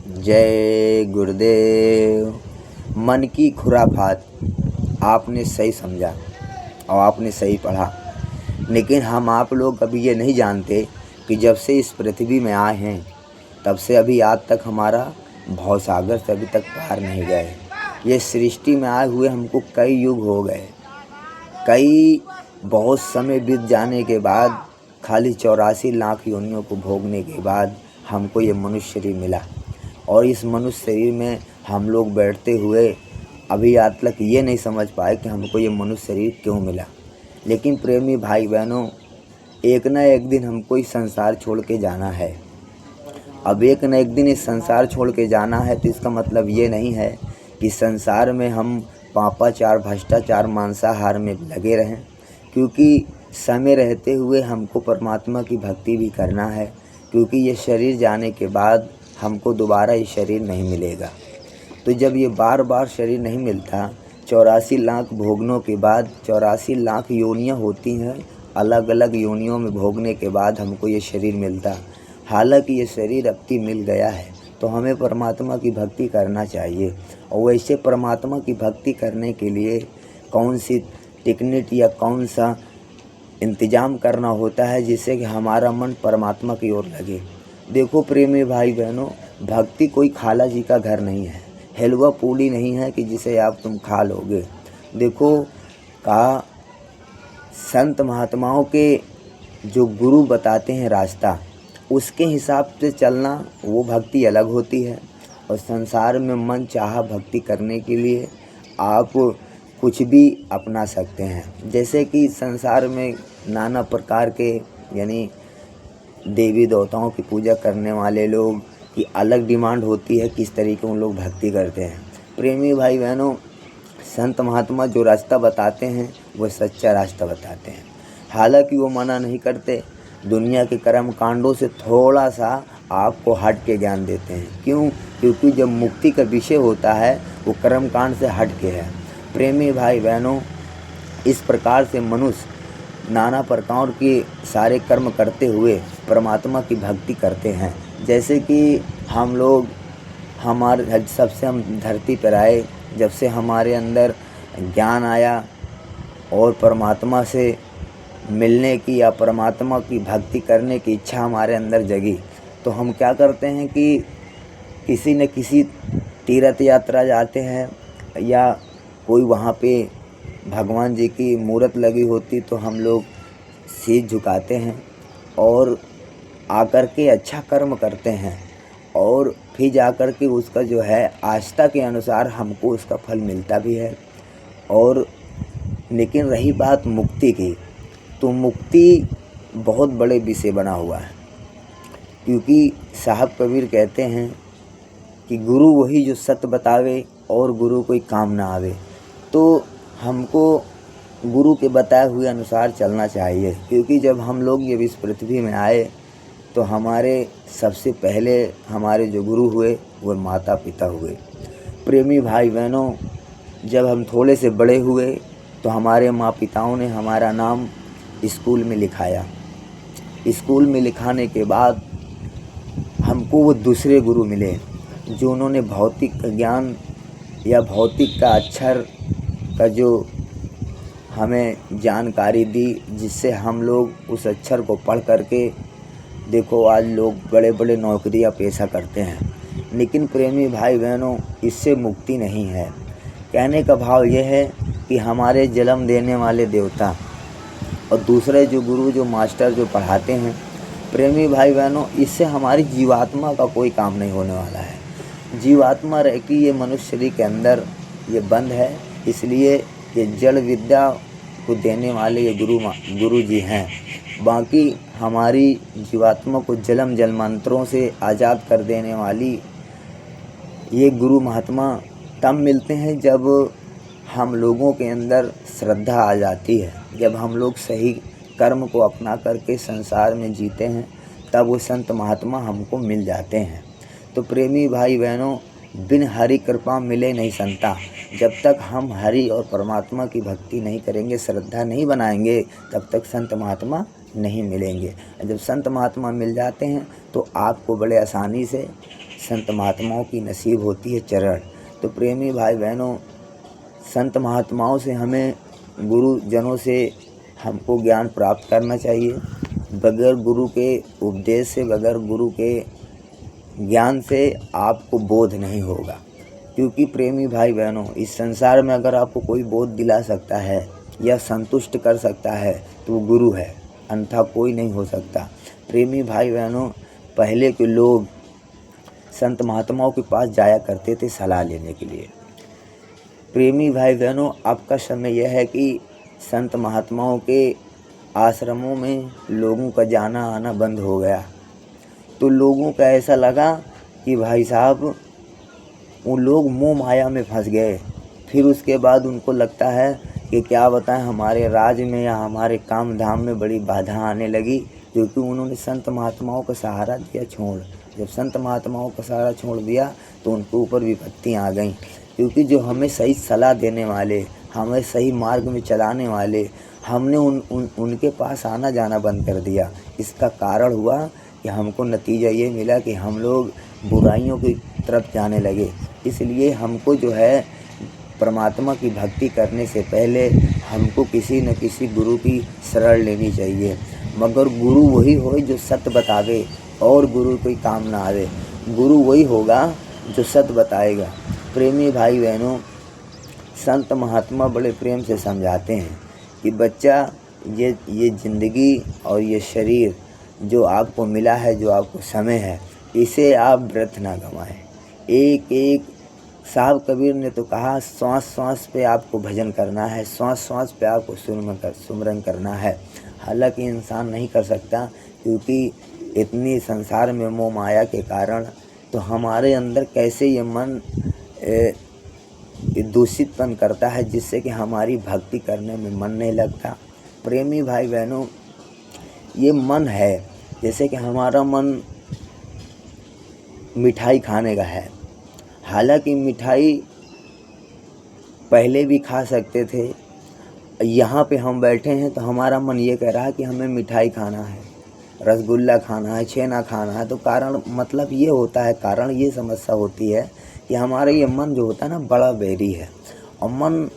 जय गुरुदेव। मन की खुराफात आपने सही समझा और आपने सही पढ़ा, लेकिन हम आप लोग अभी ये नहीं जानते कि जब से इस पृथ्वी में आए हैं तब से अभी आज तक हमारा भवसागर से अभी तक पार नहीं गए। ये सृष्टि में आए हुए हमको कई युग हो गए, कई बहुत समय बीत जाने के बाद, खाली 84 लाख योनियों को भोगने के बाद हमको ये मनुष्य शरीर मिला। और इस मनुष्य शरीर में हम लोग बैठते हुए अभी आज तक ये नहीं समझ पाए कि हमको ये मनुष्य शरीर क्यों मिला। लेकिन प्रेमी भाई बहनों, एक न एक दिन हमको इस संसार छोड़ के जाना है। अब एक न एक दिन इस संसार छोड़ के जाना है तो इसका मतलब ये नहीं है कि संसार में हम पापाचार, भ्रष्टाचार, मांसाहार में लगे रहें, क्योंकि समय रहते हुए हमको परमात्मा की भक्ति भी करना है, क्योंकि ये शरीर जाने के बाद हमको दोबारा ये शरीर नहीं मिलेगा। तो जब ये बार बार शरीर नहीं मिलता, 84 लाख भोगनों के बाद 84 लाख योनियाँ होती हैं, अलग अलग योनियों में भोगने के बाद हमको ये शरीर मिलता। हालांकि ये शरीर अब तक मिल गया है तो हमें परमात्मा की भक्ति करना चाहिए। और वैसे परमात्मा की भक्ति करने के लिए कौन सी टेक्निक या कौन सा इंतजाम करना होता है जिससे कि हमारा मन परमात्मा की ओर लगे। देखो प्रेमी भाई बहनों, भक्ति कोई खाला जी का घर नहीं है, हलवा पूड़ी नहीं है कि जिसे आप तुम खा लोगे। देखो कहा, संत महात्माओं के जो गुरु बताते हैं रास्ता, उसके हिसाब से चलना वो भक्ति अलग होती है। और संसार में मन चाहा भक्ति करने के लिए आप कुछ भी अपना सकते हैं। जैसे कि संसार में नाना प्रकार के यानी देवी देवताओं की पूजा करने वाले लोग की अलग डिमांड होती है, किस तरीके उन लोग भक्ति करते हैं। प्रेमी भाई बहनों, संत महात्मा जो रास्ता बताते हैं वो सच्चा रास्ता बताते हैं। हालांकि वो मना नहीं करते, दुनिया के कर्म कांडों से थोड़ा सा आपको हट के ज्ञान देते हैं। क्यों? क्योंकि जब मुक्ति का विषय होता है वो कर्म कांड से हट के है। प्रेमी भाई बहनों, इस प्रकार से मनुष्य नाना प्रकार के सारे कर्म करते हुए परमात्मा की भक्ति करते हैं। जैसे कि हम लोग हमारे सबसे हम धरती पर आए, जब से हमारे अंदर ज्ञान आया और परमात्मा से मिलने की या परमात्मा की भक्ति करने की इच्छा हमारे अंदर जगी, तो हम क्या करते हैं कि किसी न किसी तीर्थ यात्रा जाते हैं या कोई वहाँ पे भगवान जी की मूर्त लगी होती तो हम लोग शीश झुकाते हैं और आकर के अच्छा कर्म करते हैं और फिर जाकर के उसका जो है आस्था के अनुसार हमको उसका फल मिलता भी है। और लेकिन रही बात मुक्ति की, तो मुक्ति बहुत बड़े विषय बना हुआ है, क्योंकि साहब कबीर कहते हैं कि गुरु वही जो सत्य बतावे और गुरु कोई काम ना आवे। तो हमको गुरु के बताए हुए अनुसार चलना चाहिए, क्योंकि जब हम लोग ये इस पृथ्वी में आए तो हमारे सबसे पहले हमारे जो गुरु हुए वो माता पिता हुए। प्रेमी भाई बहनों, जब हम थोड़े से बड़े हुए तो हमारे माँ पिताओं ने हमारा नाम स्कूल में लिखाया। स्कूल में लिखाने के बाद हमको वो दूसरे गुरु मिले जो उन्होंने भौतिक ज्ञान या भौतिक का अक्षर का जो हमें जानकारी दी, जिससे हम लोग उस अक्षर को पढ़ करके देखो आज लोग बड़े बड़े नौकरियां पेशा करते हैं। लेकिन प्रेमी भाई बहनों, इससे मुक्ति नहीं है। कहने का भाव यह है कि हमारे जन्म देने वाले देवता और दूसरे जो गुरु जो मास्टर जो पढ़ाते हैं, प्रेमी भाई बहनों, इससे हमारी जीवात्मा का कोई काम नहीं होने वाला है। जीवात्मा रह कि ये मनुष्य शरीर के अंदर ये बंद है, इसलिए ये जड़ विद्या को देने वाले ये गुरु जी हैं। बाकी हमारी जीवात्मा को जन्म जन्मांतरों से आज़ाद कर देने वाली ये गुरु महात्मा तब मिलते हैं जब हम लोगों के अंदर श्रद्धा आ जाती है, जब हम लोग सही कर्म को अपना करके संसार में जीते हैं, तब वो संत महात्मा हमको मिल जाते हैं। तो प्रेमी भाई बहनों, बिन हरि कृपा मिले नहीं संता। जब तक हम हरि और परमात्मा की भक्ति नहीं करेंगे, श्रद्धा नहीं बनाएंगे, तब तक संत महात्मा नहीं मिलेंगे। जब संत महात्मा मिल जाते हैं तो आपको बड़े आसानी से संत महात्माओं की नसीब होती है चरण। तो प्रेमी भाई बहनों, संत महात्माओं से हमें, गुरुजनों से हमको ज्ञान प्राप्त करना चाहिए। बगैर गुरु के उपदेश से, बगैर गुरु के ज्ञान से आपको बोध नहीं होगा। क्योंकि प्रेमी भाई बहनों, इस संसार में अगर आपको कोई बोध दिला सकता है या संतुष्ट कर सकता है तो वो गुरु है, अन्यथा कोई नहीं हो सकता। प्रेमी भाई बहनों, पहले के लोग संत महात्माओं के पास जाया करते थे सलाह लेने के लिए। प्रेमी भाई बहनों, अब का समय यह है कि संत महात्माओं के आश्रमों में लोगों का जाना आना बंद हो गया। तो लोगों का ऐसा लगा कि भाई साहब वो लोग मोह माया में फंस गए। फिर उसके बाद उनको लगता है कि क्या बताएं, हमारे राज में या हमारे काम धाम में बड़ी बाधा आने लगी, क्योंकि उन्होंने संत महात्माओं का सहारा दिया छोड़। जब संत महात्माओं का सहारा छोड़ दिया तो उनके ऊपर विपत्तियाँ आ गईं। क्योंकि जो हमें सही सलाह देने वाले, हमें सही मार्ग में चलाने वाले, हमने उनके पास आना जाना बंद कर दिया। इसका कारण हुआ कि हमको नतीजा ये मिला कि हम लोग बुराइयों की तरफ जाने लगे। इसलिए हमको जो है परमात्मा की भक्ति करने से पहले हमको किसी न किसी गुरु की शरण लेनी चाहिए। मगर गुरु वही हो जो सत्य बतावे, और गुरु कोई काम ना आवे। गुरु वही होगा जो सत्य बताएगा। प्रेमी भाई बहनों, संत महात्मा बड़े प्रेम से समझाते हैं कि बच्चा, ये ज़िंदगी और ये शरीर जो आपको मिला है, जो आपको समय है, इसे आप व्यर्थ ना गंवाएं। एक एक साहब कबीर ने तो कहा, श्वास श्वास पे आपको भजन करना है, श्वास श्वास पे आपको सुमरन करना है। हालांकि इंसान नहीं कर सकता, क्योंकि इतनी संसार में मोह माया के कारण तो हमारे अंदर कैसे ये मन दूषितपन करता है, जिससे कि हमारी भक्ति करने में मन नहीं लगता। प्रेमी भाई बहनों, ये मन है, जैसे कि हमारा मन मिठाई खाने का है। हालांकि मिठाई पहले भी खा सकते थे, यहाँ पे हम बैठे हैं तो हमारा मन ये कह रहा है कि हमें मिठाई खाना है, रसगुल्ला खाना है, छेना खाना है। तो कारण मतलब ये होता है, कारण ये समस्या होती है कि हमारा ये मन जो होता है ना, बड़ा बैरी है। और मन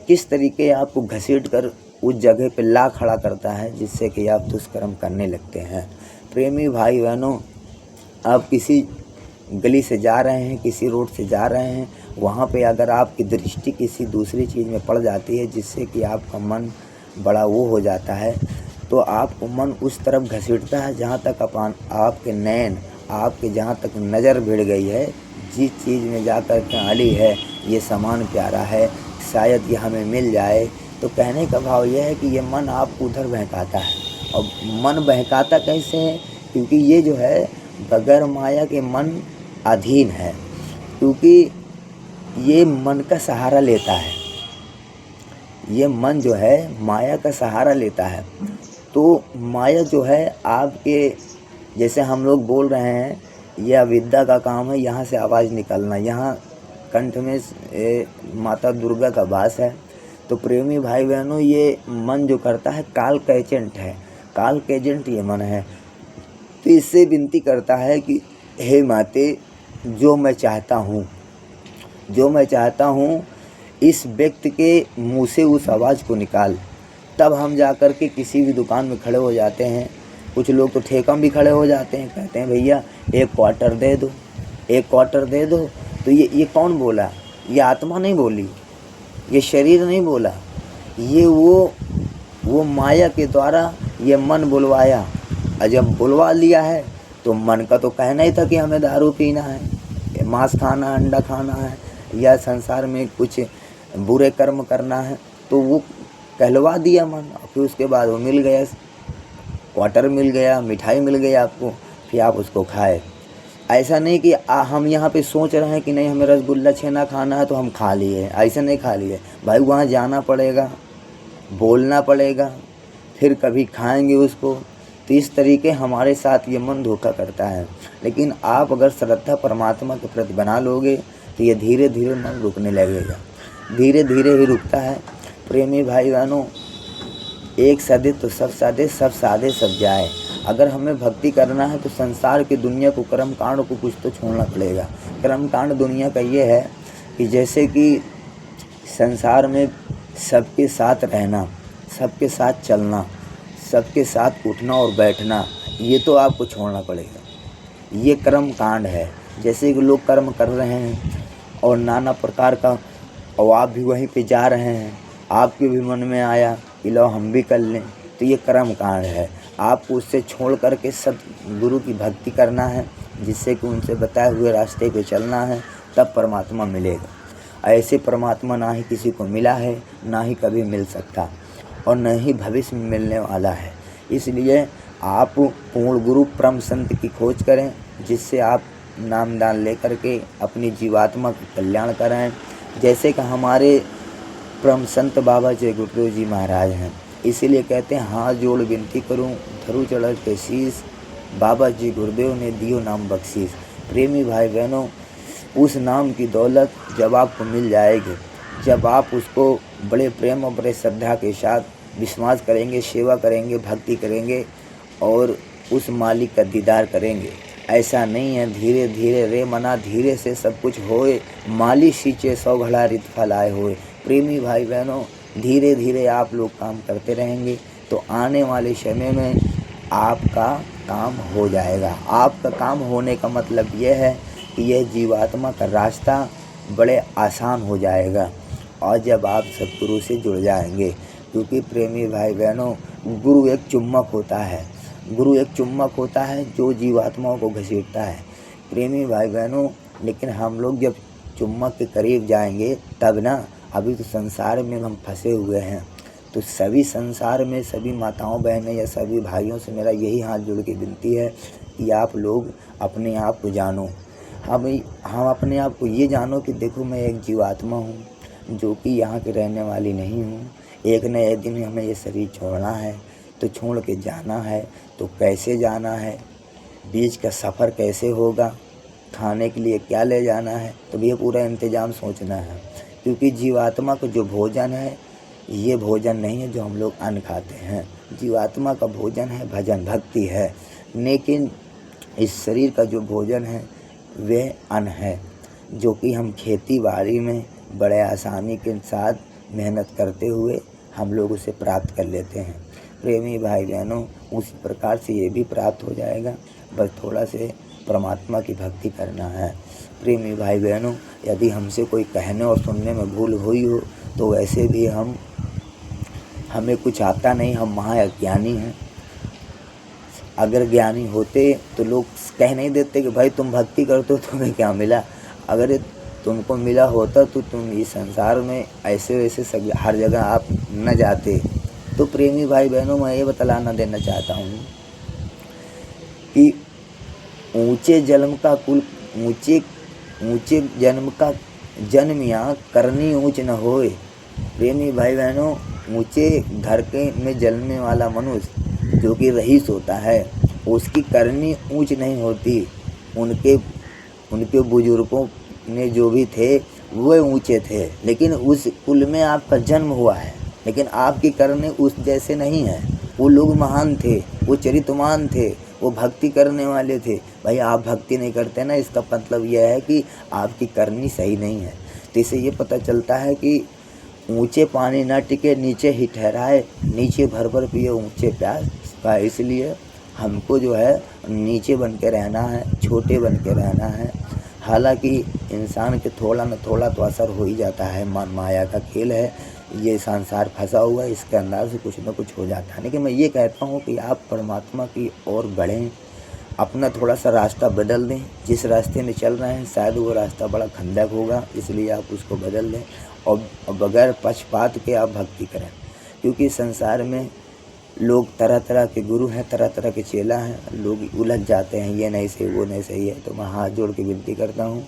किस तरीके आपको घसीट कर उस जगह पे ला खड़ा करता है, जिससे कि आप दुष्कर्म करने लगते हैं। प्रेमी भाई बहनों, आप किसी गली से जा रहे हैं, किसी रोड से जा रहे हैं, वहाँ पे अगर आपकी दृष्टि किसी दूसरी चीज़ में पड़ जाती है, जिससे कि आपका मन बड़ा वो हो जाता है, तो आपको मन उस तरफ घसीटता है जहाँ तक आपके नैन, आपके जहाँ तक नज़र भिड़ गई है, जिस चीज़ में जा कर के आली है ये सामान प्यारा है, शायद ये हमें मिल जाए। तो कहने का भाव यह है कि ये मन आपको उधर बहकाता है। और मन बहकाता कैसे है? क्योंकि ये जो है बगैर माया के मन अधीन है, क्योंकि ये मन का सहारा लेता है। ये मन जो है माया का सहारा लेता है। तो माया जो है आपके, जैसे हम लोग बोल रहे हैं, यह अविद्या का काम है, यहाँ से आवाज़ निकलना, यहाँ कंठ में माता दुर्गा का वास है। तो प्रेमी भाई बहनों, ये मन जो करता है काल का एजेंट है, काल का एजेंट ये मन है। तो इससे विनती करता है कि हे माते, जो मैं चाहता हूँ इस व्यक्ति के मुँह से उस आवाज़ को निकाल। तब हम जा कर के किसी भी दुकान में खड़े हो जाते हैं। कुछ लोग तो ठेका में भी खड़े हो जाते हैं, कहते हैं भैया 1 क्वार्टर दे दो, 1 क्वार्टर दे दो। तो ये कौन बोला? ये आत्मा नहीं बोली, ये शरीर नहीं बोला, ये वो माया के द्वारा ये मन बुलवाया। और जब बुलवा लिया है तो मन का तो कहना ही था कि हमें दारू पीना है, मांस खाना है, अंडा खाना है, या संसार में कुछ बुरे कर्म करना है। तो वो कहलवा दिया मन, और फिर उसके बाद वो मिल गया, क्वार्टर मिल गया, मिठाई मिल गई आपको, फिर आप उसको खाए। ऐसा नहीं कि हम यहाँ पे सोच रहे हैं कि नहीं हमें रसगुल्ला छेना खाना है तो हम खा लिए, ऐसा नहीं खा लिए भाई। वहाँ जाना पड़ेगा, बोलना पड़ेगा, फिर कभी खाएंगे उसको। तो इस तरीके हमारे साथ ये मन धोखा करता है। लेकिन आप अगर श्रद्धा परमात्मा के प्रति बना लोगे तो ये धीरे धीरे मन रुकने लगेगा, धीरे धीरे ही रुकता है। प्रेमी भाई बहनों, एक साधे तो सब साधे, सब साधे सब जाए। अगर हमें भक्ति करना है तो संसार की दुनिया को, कर्म कांड को कुछ तो छोड़ना पड़ेगा। कर्म कांड दुनिया का ये है कि जैसे कि संसार में सबके साथ रहना, सबके साथ चलना, सबके साथ उठना और बैठना, ये तो आपको छोड़ना पड़ेगा। ये कर्म कांड है। जैसे कि लोग कर्म कर रहे हैं और नाना प्रकार का, और आप भी वहीं पे जा रहे हैं, आपके भी मन में आया कि लो हम भी कर लें, तो ये कर्म कांड है। आपको उससे छोड़ करके सतगुरु की भक्ति करना है, जिससे कि उनसे बताए हुए रास्ते पे चलना है, तब परमात्मा मिलेगा। ऐसे परमात्मा ना ही किसी को मिला है, ना ही कभी मिल सकता, और न ही भविष्य में मिलने वाला है। इसलिए आप पूर्ण गुरु परम संत की खोज करें, जिससे आप नामदान लेकर के अपनी जीवात्मा का कल्याण करें। जैसे कि हमारे परम संत बाबा जय गुरुदेव जी महाराज हैं, इसीलिए कहते हैं हाथ जोड़ विनती करूं, धरू चढ़ के शीस, बाबा जी गुरुदेव ने दियो नाम बख्शीस। प्रेमी भाई बहनों, उस नाम की दौलत जब आपको मिल जाएगी, जब आप उसको बड़े प्रेम और बड़े श्रद्धा के साथ विश्वास करेंगे, सेवा करेंगे, भक्ति करेंगे और उस मालिक का दीदार करेंगे। ऐसा नहीं है धीरे धीरे रे मना, धीरे से सब कुछ होए, माली सींचे 100 घड़ा रित फल आए होए। प्रेमी भाई बहनों, धीरे धीरे आप लोग काम करते रहेंगे तो आने वाले समय में आपका काम हो जाएगा। आपका काम होने का मतलब यह है कि यह जीवात्मा का रास्ता बड़े आसान हो जाएगा, और जब आप सतगुरु से जुड़ जाएंगे। क्योंकि प्रेमी भाई बहनों, गुरु एक चुम्बक होता है, गुरु एक चुम्बक होता है जो जीवात्माओं को घसीटता है। प्रेमी भाई बहनों, लेकिन हम लोग जब चुम्बक के करीब जाएंगे तब ना, अभी तो संसार में हम फंसे हुए हैं। तो सभी संसार में सभी माताओं बहनें या सभी भाइयों से मेरा यही हाथ जोड़ के विनती है कि आप लोग अपने आप को जानो। हम अपने आप को ये जानो कि देखो मैं एक जीवात्मा हूँ जो कि यहाँ के रहने वाली नहीं हूँ। एक न एक दिन हमें ये शरीर छोड़ना है, तो छोड़ के जाना है। तो कैसे जाना है, बीच का सफ़र कैसे होगा, खाने के लिए क्या ले जाना है, तो ये पूरा इंतज़ाम सोचना है। क्योंकि जीवात्मा का जो भोजन है, ये भोजन नहीं है जो हम लोग अन्न खाते हैं। जीवात्मा का भोजन है भजन भक्ति है। लेकिन इस शरीर का जो भोजन है वह अन्न है, जो कि हम खेती बाड़ी में बड़े आसानी के साथ मेहनत करते हुए हम लोग उसे प्राप्त कर लेते हैं। प्रेमी भाई बहनों, उसी प्रकार से ये भी प्राप्त हो जाएगा, बस थोड़ा से परमात्मा की भक्ति करना है। प्रेमी भाई बहनों, यदि हमसे कोई कहने और सुनने में भूल हुई हो तो वैसे भी हमें कुछ आता नहीं, हम महाअज्ञानी हैं। अगर ज्ञानी होते तो लोग कह नहीं देते कि भाई तुम भक्ति करते हो, तुम्हें क्या मिला। अगर तुमको मिला होता तो तुम इस संसार में ऐसे वैसे सब हर जगह आप न जाते। तो प्रेमी भाई बहनों, मैं ये बतलाना देना चाहता हूँ कि ऊंचे जन्म का कुल ऊंचे जन्म का जन्म यहाँ करनी ऊंच न होए। प्रेमी भाई बहनों, ऊंचे घर के में जन्मने वाला मनुष्य जो कि रईस होता है, उसकी करनी ऊंच नहीं होती। उनके बुजुर्गों ने जो भी थे वो ऊंचे थे, लेकिन उस कुल में आपका जन्म हुआ है, लेकिन आपकी करनी उस जैसे नहीं है। वो लोग महान थे, वो चरितमान थे, वो भक्ति करने वाले थे। भाई आप भक्ति नहीं करते ना, इसका मतलब यह है कि आपकी करनी सही नहीं है। तो इससे ये पता चलता है कि ऊंचे पानी ना टिके नीचे ही ठहराए, नीचे भर भर पिए ऊंचे प्यास का। इसलिए हमको जो है नीचे बन के रहना है, छोटे बन के रहना है। हालांकि इंसान के थोड़ा न थोड़ा तो असर हो ही जाता है, माया का खेल है, ये संसार फंसा हुआ है, इसके अंदर से कुछ न कुछ हो जाता है। लेकिन मैं ये कहता हूँ कि आप परमात्मा की ओर बढ़ें, अपना थोड़ा सा रास्ता बदल दें। जिस रास्ते में चल रहे हैं शायद वो रास्ता बड़ा खंडक होगा, इसलिए आप उसको बदल दें और बगैर पक्षपात के आप भक्ति करें। क्योंकि संसार में लोग तरह तरह के गुरु हैं, तरह तरह के चेला हैं, लोग उलझ जाते हैं, ये नहीं सही वो नहीं सही है। तो मैं हाथ जोड़ के विनती करता हूँ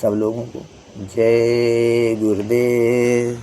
सब लोगों को, जय गुरुदेव।